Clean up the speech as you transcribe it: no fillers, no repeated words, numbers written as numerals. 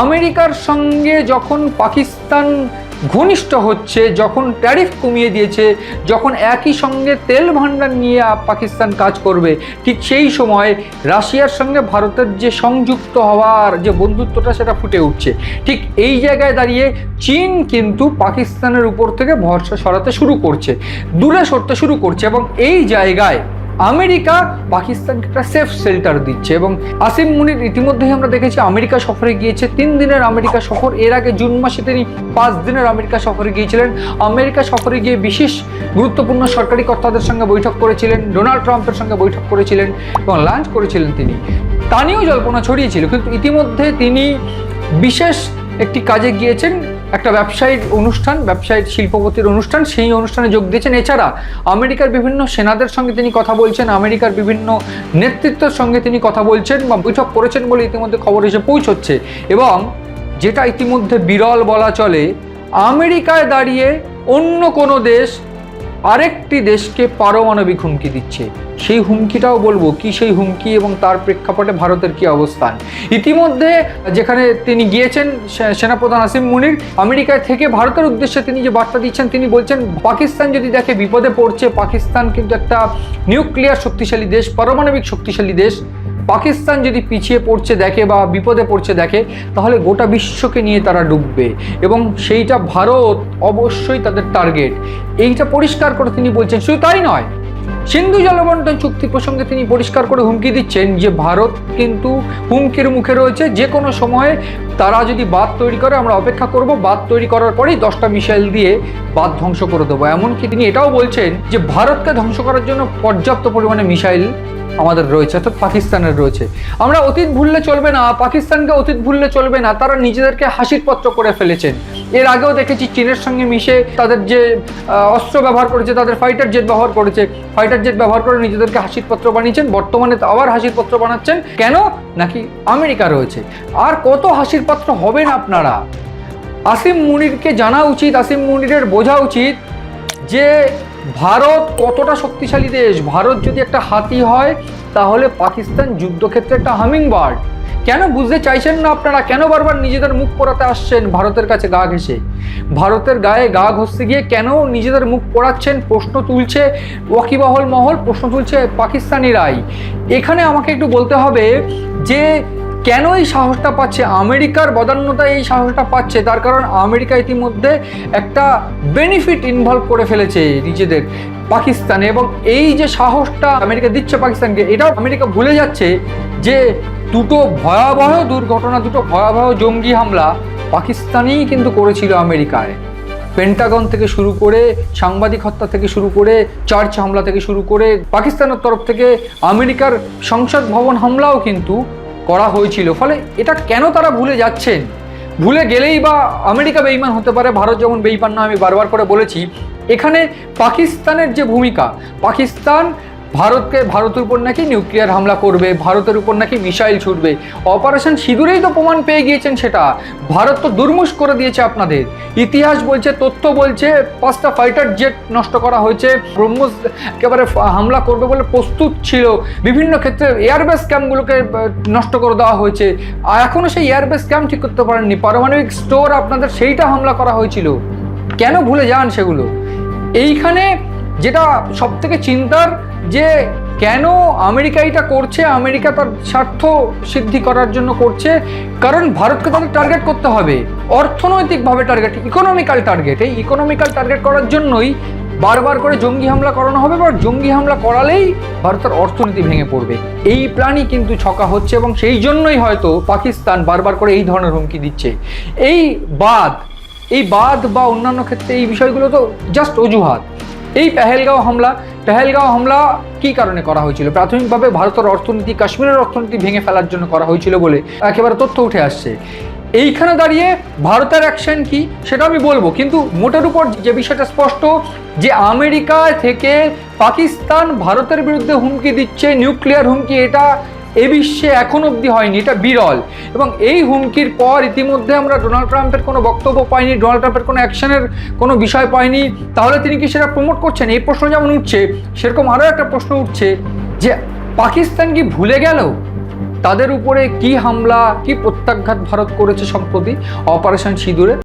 আমেরিকার সঙ্গে যখন পাকিস্তান ঘনিষ্ঠ হচ্ছে, যখন ট্যারিফ কমিয়ে দিয়েছে, যখন একই সঙ্গে তেল ভাণ্ডার নিয়ে পাকিস্তান কাজ করবে, ঠিক সেই সময় রাশিয়ার সঙ্গে ভারতের যে সংযুক্ত হওয়ার যে বন্ধুত্বটা সেটা ফুটে উঠছে। ঠিক এই জায়গায় দাঁড়িয়ে চীন কিন্তু পাকিস্তানের উপর থেকে ভরসা সরাতে শুরু করছে, দূরে সরতে শুরু করছে, এবং এই জায়গায় আমেরিকা পাকিস্তানকে একটা সেফ শেল্টার দিচ্ছে। এবং আসিম মুনির ইতিমধ্যেই আমরা দেখেছি আমেরিকা সফরে গিয়েছে, 3 দিনের আমেরিকা সফর। এর আগে জুন মাসে তিনি 5 দিনের আমেরিকা সফরে গিয়েছিলেন। আমেরিকা সফরে গিয়ে বিশেষ গুরুত্বপূর্ণ সরকারি কর্তাদের সঙ্গে বৈঠক করেছিলেন, ডোনাল্ড ট্রাম্পের সঙ্গে বৈঠক করেছিলেন এবং লাঞ্চ করেছিলেন তিনি। তা নিয়েও জল্পনা ছড়িয়েছিল, কিন্তু ইতিমধ্যে তিনি বিশেষ একটি কাজে গিয়েছেন, একটা ব্যবসায়িক অনুষ্ঠান, ব্যবসায়িক শিল্পপতির অনুষ্ঠান, সেই অনুষ্ঠানে যোগ দিয়েছেন। এছাড়া আমেরিকার বিভিন্ন সেনাদের সঙ্গে তিনি কথা বলছেন, আমেরিকার বিভিন্ন নেতৃত্বের সঙ্গে তিনি কথা বলছেন বা বৈঠক করেছেন বলে ইতিমধ্যে খবর এসে পৌঁছচ্ছে। এবং যেটা ইতিমধ্যে বিরল বলা চলে, আমেরিকায় দাঁড়িয়ে অন্য কোনো দেশ আরেকটি দেশকে পারমাণবিক হুমকি দিচ্ছে। সেই হুমকিটাও বলবো কি সেই হুমকি এবং তার প্রেক্ষাপটে ভারতের কি অবস্থান। ইতিমধ্যে যেখানে তিনি গিয়েছেন, সেনাপ্রধান আসিম মুনির আমেরিকায় থেকে ভারতের উদ্দেশ্যে তিনি যে বার্তা দিচ্ছেন, তিনি বলছেন পাকিস্তান যদি দেখে বিপদে পড়ছে, পাকিস্তান কিন্তু একটা নিউক্লিয়ার শক্তিশালী দেশ, পারমাণবিক শক্তিশালী দেশ, পাকিস্তান যদি পিছিয়ে পড়ছে দেখে বা বিপদে পড়ছে দেখে, তাহলে গোটা বিশ্বকে নিয়ে তারা ডুববে এবং সেইটা ভারত অবশ্যই তাদের টার্গেট। এইটা পরিষ্কার করে তিনি বলছেন। শুধু তাই নয়, সিন্ধু জলবন্টন চুক্তি প্রসঙ্গে তিনি পরিষ্কার করে হুমকি দিচ্ছেন যে ভারত কিন্তু হুমকির মুখে রয়েছে, যে কোনো সময়ে তারা যদি বাঁধ তৈরি করে আমরা অপেক্ষা করব, বাঁধ তৈরি করার পরেই 10টা মিসাইল দিয়ে বাঁধ ধ্বংস করে দেবো। এমনকি তিনি এটাও বলছেন যে ভারতকে ধ্বংস করার জন্য পর্যাপ্ত পরিমাণে মিসাইল আমাদের রয়েছে, অর্থাৎ পাকিস্তানের রয়েছে। আমরা অতীত ভুললে চলবে না, পাকিস্তানকে অতীত ভুললে চলবে না। তারা নিজেদেরকে হাসির পাত্র করে ফেলেছেন। এর আগেও দেখেছি চীনের সঙ্গে মিশে তাদের যে অস্ত্র ব্যবহার করেছে, তাদের ফাইটার জেট ব্যবহার করেছে, ফাইটার জেট ব্যবহার করে নিজেদেরকে হাসির পাত্র বানিয়েছেন। বর্তমানে আবার হাসির পাত্র বানাচ্ছেন। কেন? নাকি আমেরিকা রয়েছে। আর কত হাসির পাত্র হবেন আপনারা? আসিম মুনিরকে জানা উচিত, আসিম মুনিরের বোঝা উচিত যে ভারত কতটা শক্তিশালী দেশ। ভারত যদি একটা হাতি হয় তাহলে পাকিস্তান যুদ্ধক্ষেত্রে একটা হামিং বার্ড। কেন বুঝতে চাইছেন না আপনারা? কেন বারবার নিজেদের মুখ পোড়াতে আসছেন ভারতের কাছে গা ঘেঁষে? ভারতের গায়ে গা ঘষতে গিয়ে কেন নিজেদের মুখ পোড়াচ্ছেন? প্রশ্ন তুলছে ওয়াকিবহল মহল, প্রশ্ন তুলছে পাকিস্তানিরাই। এখানে আমাকে একটু বলতে হবে যে কেন এই সাহসটা পাচ্ছে আমেরিকার বদান্যতা, এই সাহসটা পাচ্ছে তার কারণ আমেরিকা ইতিমধ্যে একটা বেনিফিট ইনভলভ করে ফেলেছে নিজেদের পাকিস্তানে। এবং এই যে সাহসটা আমেরিকা দিচ্ছে পাকিস্তানকে, এটাও আমেরিকা ভুলে যাচ্ছে যে দুটো ভয়াবহ দুর্ঘটনা, দুটো ভয়াবহ জঙ্গি হামলা পাকিস্তানেই কিন্তু করেছিল আমেরিকায়। পেন্টাগন থেকে শুরু করে, সাংবাদিক হত্যা থেকে শুরু করে, চার্চ হামলা থেকে শুরু করে, পাকিস্তানের তরফ থেকে আমেরিকার সংসদ ভবন হামলাও কিন্তু করা হয়েছিল। ফলে এটা কেন তারা ভুলে যাচ্ছেন? ভুলে গেলেই বা আমেরিকা বেঈমান হতে পারে, ভারত যেমন বেঈমান না, আমি বারবার করে বলেছি। এখানে পাকিস্তানের যে ভূমিকা, পাকিস্তান ভারতের উপর নাকি নিউক্লিয়ার হামলা করবে, ভারতের উপর নাকি মিসাইল ছুটবে। অপারেশন সিঁদুরেই তো প্রমাণ পেয়ে গিয়েছেন সেটা। ভারত তো দুর্মুষ করে দিয়েছে আপনাদের। ইতিহাস বলছে, তথ্য বলছে 5টা ফাইটার জেট নষ্ট করা হয়েছে। ব্রহ্মোস একেবারে হামলা করবে বলে প্রস্তুত ছিল। বিভিন্ন ক্ষেত্রে এয়ারবেস ক্যাম্পগুলোকে নষ্ট করে দেওয়া হয়েছে। আর এখনও সেই এয়ারবেস ক্যাম্প ঠিক করতে পারেননি। পারমাণবিক স্টোর আপনাদের সেইটা হামলা করা হয়েছিল। কেন ভুলে যান সেগুলো? এইখানে যেটা সব থেকে চিন্তার যে কেন আমেরিকা এটা করছে, আমেরিকা তার স্বার্থ সিদ্ধি করার জন্য করছে। কারণ ভারতকে তাদের টার্গেট করতে হবে, অর্থনৈতিকভাবে টার্গেট, ইকোনমিক্যাল টার্গেট। এই ইকোনমিক্যাল টার্গেট করার জন্যই বারবার করে জঙ্গি হামলা করানো হবে, বা জঙ্গি হামলা করালেই ভারতের অর্থনীতি ভেঙে পড়বে। এই প্ল্যানই কিন্তু ছকা হচ্ছে এবং সেই জন্যই হয়তো পাকিস্তান বারবার করে এই ধরনের হুমকি দিচ্ছে। এই বাদ বা অন্যান্য ক্ষেত্রে এই বিষয়গুলো তো জাস্ট অজুহাত। এই পেহেলগাঁও হামলা কী কারণে করা হয়েছিল? প্রাথমিকভাবে ভারতের অর্থনীতি, কাশ্মীরের অর্থনীতি ভেঙে ফেলার জন্য করা হয়েছিল বলে একেবারে তথ্য উঠে আসছে। এইখানে দাঁড়িয়ে ভারতের অ্যাকশন কি সেটা আমি বলবো, কিন্তু মোটের উপর যে বিষয়টা স্পষ্ট যে আমেরিকা থেকে পাকিস্তান ভারতের বিরুদ্ধে হুমকি দিচ্ছে, নিউক্লিয়ার হুমকি, এটা এ বিশ্বে এখন অবধি হয়নি, এটা বিরল। এবং এই হুমকির পর ইতিমধ্যে আমরা ডোনাল্ড ট্রাম্পের কোনো বক্তব্য পাইনি, ডোনাল্ড ট্রাম্পের কোনো অ্যাকশনের কোনো বিষয় পাইনি। তাহলে তিনি কি সেটা প্রমোট করছেন? এই প্রশ্ন যেমন উঠছে, সেরকম আরও একটা প্রশ্ন উঠছে যে পাকিস্তান কি ভুলে গেল তাদের উপরে কি হামলা কি প্রত্যাঘাত ভারত করেছে সম্প্রতি অপারেশন সিঁদুরে।